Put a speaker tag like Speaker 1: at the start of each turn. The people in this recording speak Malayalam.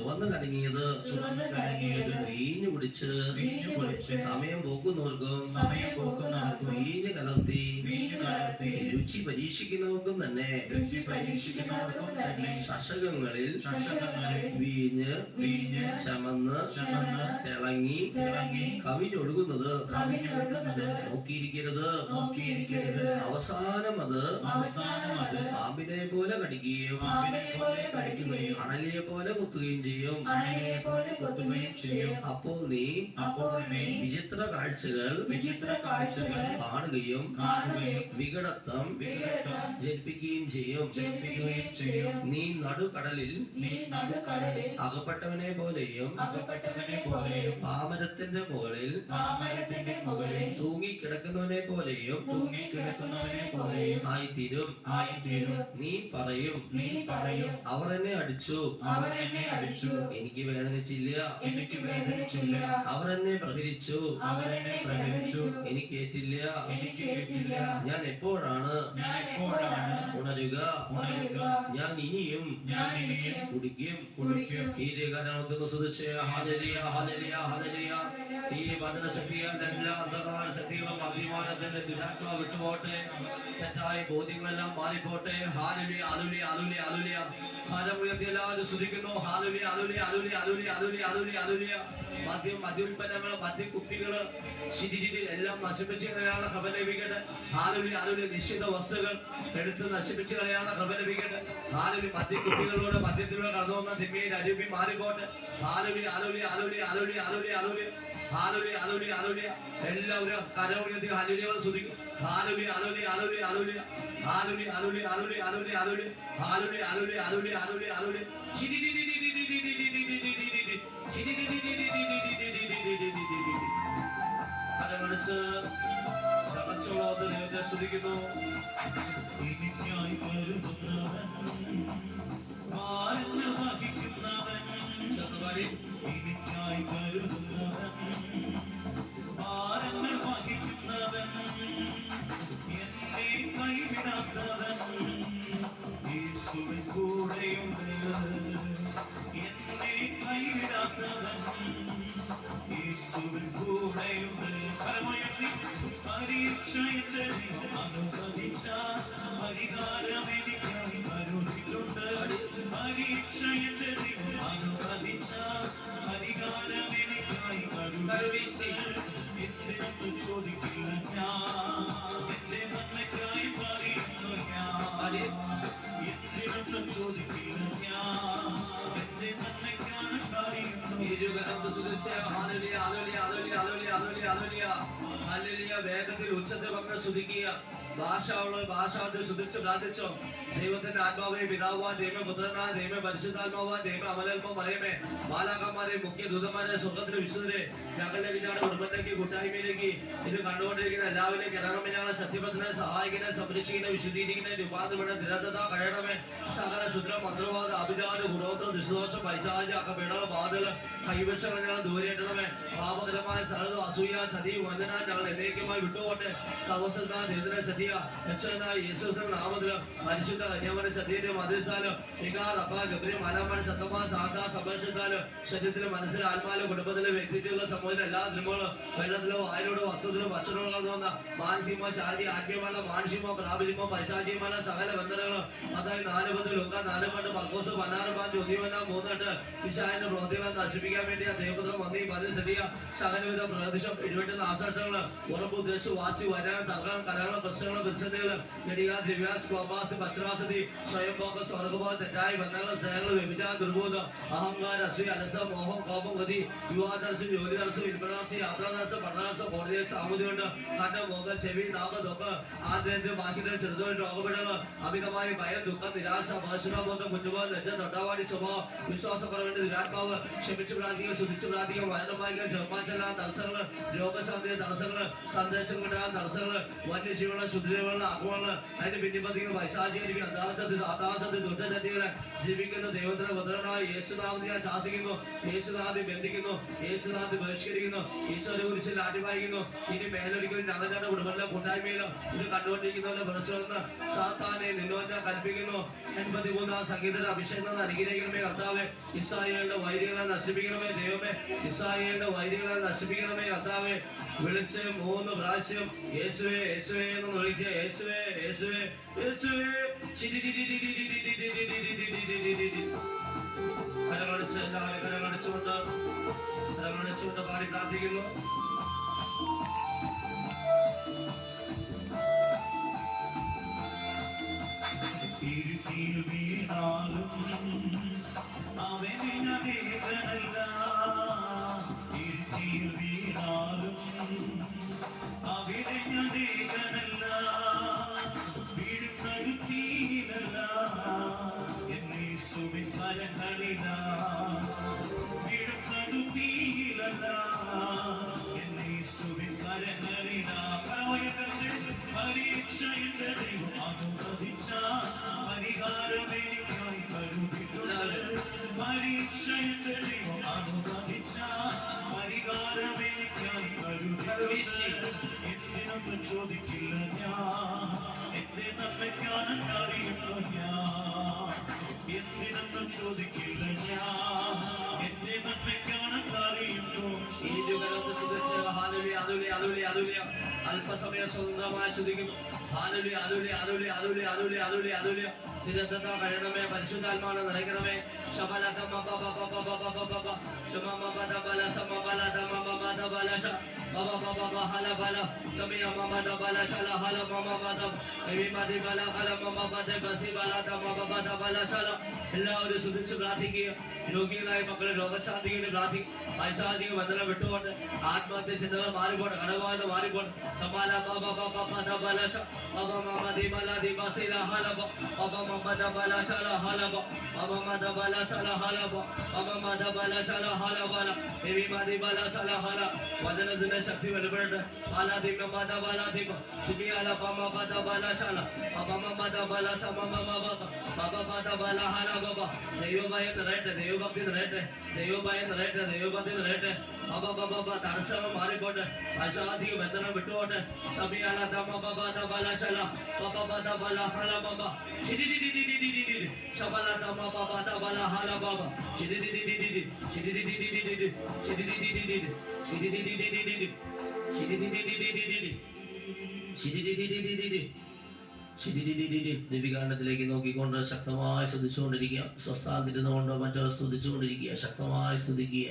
Speaker 1: ചുവന്ന് കലങ്ങിയത് വീഞ്ഞു കുടിച്ച് സമയം പോക്കുന്നവർക്കും വീഞ്ഞ് കലർത്തി രുചി പരീക്ഷിക്കുന്നവർക്കും തന്നെ ചഷകങ്ങളിൽ വീഞ്ഞ് ചമന്ന് തിളങ്ങി കവിഞ്ഞൊഴുകുന്നത് നോക്കിയിരിക്കരുത്. അവസാനം അത് പാമ്പിനെ പോലെ കടിക്കുകയും അണലിയെ പോലെ കുത്തുകയും ചെയ്യും. അപ്പോൾ നീ വിചിത്ര കാഴ്ചകൾ കാണുകയും വികടത്വം ജനിപ്പിക്കുകയും ചെയ്യും. നീ നടുക്കടലിൽ അകപ്പെട്ടവനെ പോലെയും പാമരത്തിന്റെ മുകളിൽ തൂങ്ങിക്കിടക്കുന്നവനെ പോലെയും ആയിത്തീരും. നീ പറയും, അവർ എന്നെ അടിച്ചു, എനിക്ക് വേദനിച്ചില്ല. അവർ എന്നെ പ്രഹരിച്ചു, എനിക്ക് ഏറ്റില്ല. ഞാൻ എപ്പോഴാണ് ഉണരുക? ഞാൻ ഇനിയും കുടിക്കും. ഈ ഗാനത്തെ സ്തുതിച്ച് ഹല്ലേലൂയ, ഹല്ലേലൂയ, ഹല്ലേലൂയ. ഈ വചനശക്തിയാൽ എല്ലാ അന്ധകാര ശക്തികളും അഭിമാനത്തിന്റെ ദുരാത്മാവ് വിട്ടുപോട്ടെ. തെറ്റായ ബോധ്യങ്ങളെല്ലാം മാറിപ്പോട്ടെ. Hallelujah, hallelujah, hallelujah, hallelujah. കരമുയർത്തി എല്ലാവരും സ്തുതിക്കുന്നു. Hallelujah, hallelujah, hallelujah, hallelujah, hallelujah, hallelujah. മദ്യോൽപ്പന്നങ്ങള്, മദ്യക്കുപ്പികള് എല്ലാം നശിപ്പിച്ച് കളയാനുള്ള കൃപ ലഭിക്കട്ടെ. Hallelujah, hallelujah. നിശ്ചിത വസ്തുക്കൾ എടുത്ത് നശിപ്പിച്ച് കളയാനുള്ള കൃപ ലഭിക്കട്ടെ. ഹല്ലേലൂയ. മദ്യക്കുപ്പികളിലൂടെ മദ്യത്തിലൂടെ കടന്നു വന്ന തിന്മയും അരൂപി മാറിപ്പോട്ടെ. Hallelujah, hallelujah, hallelujah, hallelujah, hallelujah, hallelujah. Hallelujah, hallelujah, hallelujah. എല്ലാവരും കരമുയർത്തി ഹല്ലേലൂയ സ്തുതിക്കും. Hallelujah, hallelujah, hallelujah, hallelujah. Hallelujah, hallelujah, hallelujah, hallelujah, hallelujah. Hallelujah, hallelujah, hallelujah, hallelujah, hallelujah. കരമടിച്ച് തകച്ചോളാതെ ദൈവത്തെ സ്തുതിക്കുന്നു. ചെറുപാടി
Speaker 2: എനിക്കായി കരുതുന്നവൻ, ഭാരങ്ങൾ വഹിക്കുന്നവൻ, എന്നെ കൈവിടാത്തവൻ, യേശുവിൻ കൂടെയുണ്ട്. എന്നെ കൈവിടാത്തവൻ, യേശുവിൻ കൂടെയുണ്ട്. കരമുയർത്തി പരീക്ഷയിൽ അനുവദിച്ച പരിഹാരം എനിക്കായി കരുതിയിട്ടുണ്ട്. പരീക്ഷയിൽ അനുവദിച്ച പരിഹാരം എനിക്കായി എന്തിനൊന്നും ചോദിക്കില്ല ഞാൻ, എന്റെ നന്മയ്ക്കായി പറയുന്നു ഞാൻ. എന്തിനൊന്നും ചോദിക്കില്ല ഞാൻ, എന്റെ നന്മയ്ക്കാണ് പറയുന്നു.
Speaker 1: വേഗത്തിൽ ഉച്ചത്തിൽ വന്ന് സ്തുതിക്കുക. ഭാഷാവത്തിൽ സ്തുതിച്ച് പ്രാർത്ഥിച്ചോ. ദൈവത്തിന്റെ ആത്മാവേ, പിതാവാ ദൈവ, പുത്രനാ ദൈവ, പരിശുദ്ധാത്മാവാ ദൈവ, അമലൽമോ മറിയമേ, മാലാഖമാരെ, മുഖ്യ ദൂതന്മാരെ, സ്വർഗ്ഗത്തിലെ വിശുദ്ധരെ, ഞങ്ങളിലേക്ക്, ഞങ്ങളുടെ കുടുംബത്തിലേക്ക്, കൂട്ടായ്മയിലേക്ക്, ഇത് കണ്ടുകൊണ്ടിരിക്കുന്ന എല്ലാവരിലേക്ക് ഇറങ്ങുമ്പോൾ ഞങ്ങളെ സത്യപത്തിനെ സഹായിക്കുന്ന, സംരക്ഷിക്കുന്ന, വിശുദ്ധീകരിക്കുന്ന, രൂപാന്തരപ്പെടുന്ന നിരന്തത കഴിയണമേ. സകല ശുദ്ര മന്ത്രവാദ അഭിചാര ഗുണോത്ര ദുഷ്ടദോഷം പൈശാചിക അകപീഡന ബാധകൾ കൈവശങ്ങൾ ഞങ്ങൾ ദൂരേറ്റണമേ. പാപകരമായ സകല അസൂയ ചതി വഞ്ചന ഞങ്ങൾ എന്നേക്കുമായി വിട്ടുപോട്ടെ. സർവസത്താ ദൈവത്തിനെ സത്യ രക്ഷകനായ യേശുവിന്റെ നാമത്തിലും പരിശുദ്ധ കന്യാമന സത്യന്റെ മധ്യസ്ഥാനം വികാർ അപ്പ ഗബ്രി മാലാമണി സത്തമാ സാധാ സംരക്ഷിച്ചാലും ശരീരത്തിലും മനസ്സിലും ആത്മാവിലും കുടുംബത്തിലും വ്യക്തിത്വത്തിലും സമൂഹത്തിലെ എല്ലാ ധർമ്മങ്ങളും വെള്ളത്തിലോ വായിലൂടെ വസ്തുത്തിലും ഭക്ഷണങ്ങളും വന്ന മാനസികമോ ശാരീരിക ആത്മീയമായ മാനുഷികമോ പ്രാപഞ്ചികമോ പൈശാചികമായ സകല ബന്ധനങ്ങളും അതായത് 4 ലൂക്ക 4 മർക്കോസ് 16 ഉദ്യമന 3 വിശായന്റെ പ്രവൃത്തികളെ നശിപ്പിക്കാൻ വേണ്ടി ദൈവപുത്രം വന്നി പതിസരിയ സകലവിധ പ്രതിഷം ഇടിവെട്ടുന്ന ആശാട്ടങ്ങൾ ഉറപ്പ് ഉദ്ദേശിച്ച് വാസി വരാൻ തർക്കം കലകളും പ്രശ്നങ്ങളും പ്രതിസന്ധികളും നെടിയ ദിവ്യാസ് കോപാസ് ഭക്ഷണാസതി സ്വയം പോക്ക് സ്വർഗബോധം തെറ്റായ ബന്ധങ്ങൾ സ്നേഹങ്ങൾ വ്യഭിചാരം ദുർബോധം അഹങ്കാരം അസൂയ അലസം മോഹം കോപം ഗതി വിവാഹ തടസ്സം ജോലി തടസ്സം വിൽപ്പനാശം യാത്രാ തടസ്സം പഠനാശം കോടതി സാമൂതിയുണ്ട് കണ്ണ് മുഖം ചെവി നാക്ക് തൊക്ക് ആദ്യം ബാക്കിയുടെ ചെറുതും രോഗപീഠങ്ങൾ അമിതമായ ഭയം ദുഃഖം നിരാശ ഭാഷണബോധം കുറ്റബോധം ലജ്ജ തൊട്ടാവാടി സ്വഭാവം വിശ്വാസക്കുറവിന്റെ ദുരാത്മാവ് ക്ഷമിച്ച് പ്രാർത്ഥിക്കുക ശുദ്ധിച്ച് പ്രാർത്ഥിക്കുക വചനം വായിക്കുക ജർമാചല തടസ്സങ്ങൾ രോഗശാന്തി തടസ്സങ്ങൾ സന്ദേശം കിട്ടാൻ തടസ്സങ്ങൾ വന്യജീവികളെ കുതിരകളുടെ ആക്രമണങ്ങൾ അതിന്റെ പിന്നിപ്പത്തിക്കുന്ന പൈശാചികരിക്കും അന്താസത്തിൽ സാത്താസത്തിൽ ദുഷ്ടശക്തികളെ ജീവിക്കുന്ന ദൈവത്തിന്റെ പുത്രനായ യേശുനാഥിനെ ഞാൻ ശാസിക്കുന്നു. യേശുനാഥി ബന്ധിക്കുന്നു. യേശുനാഥി ബഹിഷ്കരിക്കുന്നു. ഈശോയുടെ കുരിശിൽ ആട്ടിവായിക്കുന്നു. ഇനി മേലൊരിക്കലും ഞങ്ങളുടെ കുടുംബത്തിലെ കൂട്ടായ്മയിലോ ഇത് കണ്ടുകൊണ്ടിരിക്കുന്നവരുടെ പ്രശ്നമെന്ന് സാത്താനെ നിന്നോട് ഞാൻ കൽപ്പിക്കുന്നു. 83-ാം സംഗീതത്തിന്റെ അഭിഷേകം അനുഗ്രഹിക്കണമേ കർത്താവേ. ഇസ്രായേലിന്റെ വൈരികളെ നശിപ്പിക്കണമേ ദൈവമേ. ഇസ്രായേലിന്റെ വൈരികളെ നശിപ്പിക്കണമേ കർത്താവേ. വിളിച്ച് 3 പ്രാവശ്യം യേശുവേ യേശുവേ എന്ന് വിളിക്കുക. യേശുവേ യേശുവേ യേശുവേ. കരമടിച്ച് എല്ലാവരും കരമടിച്ചുകൊണ്ട് പാടി പ്രാർത്ഥിക്കുന്നു.
Speaker 2: ഇരുട്ടിയിൽ വീണാലും അവനേകനല്ല. ഇരുട്ടിയിൽ വീണാലും അവിടെ ഞാനേകനല്ല. വീഴുന്നടുത്തിയിലല്ല എന്നെ സുവിസരങ്ങളില. വീഴുന്നടുത്തിയിലല്ല എന്നെ സുവിസരങ്ങളില. പരീക്ഷയുടെ ദൈവം അനുവദിച്ച പരിഹാരമേനിക്കായി കരുതിട്ടുണ്ട്. പരീക്ഷയുടെ ദൈവം അനുവദിച്ച പരിഹാരമേനിക്കായി കരുതിട്ടുണ്ട്. എന്തിനൊന്നും ചോദിക്കില്ല ഞാൻ, എന്റെ നന്മയ്ക്കാണ് അറിയുന്നു ഞാൻ. എന്തിനൊന്നും ചോദിക്കില്ല ഞാൻ, എന്റെ നന്മയ്ക്കാണ് അറിയുന്നു.
Speaker 1: അല്പസമയം സ്വതന്ത്രമായി ശ്രദ്ധിക്കുന്നു. കഴിയണമേ പരിശുദ്ധാത്മാവിനെ നിറയ്ക്കണമേ. എല്ലാവരും ശ്രദ്ധിച്ച് പ്രാർത്ഥിക്കുക. രോഗികളായ മക്കളെ രോഗശാന്തിക്ക് പ്രാർത്ഥിക്കും. പൈശാചിക ബന്ധനം വിട്ടുകൊണ്ട് ആത്മഹത്യ ചിന്തകൾ മാറിപ്പോട്ടെ, കടബാധ മാറിപ്പോട്ടെ. വചനത്തിന്റെ ശക്തി വെളിപ്പെടട്ടെ. ദൈവഭയം നിറയട്ടെ, ദൈവഭക്തി നിറയട്ടെ, ദൈവഭയം നിറയട്ടെ, ദൈവഭക്തി നിറയട്ടെ. തടസ്സം മാറിപ്പോട്ടെ, പൈശാചിക ബന്ധനം വിട്ടുപോട്ടെ. ദിവികാണ്ഡത്തിലേക്ക് നോക്കിക്കൊണ്ട് ശക്തമായി സ്തുതിച്ചുകൊണ്ടിരിക്കുക. സ്വസ്ഥാതിരുന്നുകൊണ്ട് മറ്റോ സ്തുതിച്ചുകൊണ്ടിരിക്കുക. ശക്തമായി സ്തുതിക്കുക.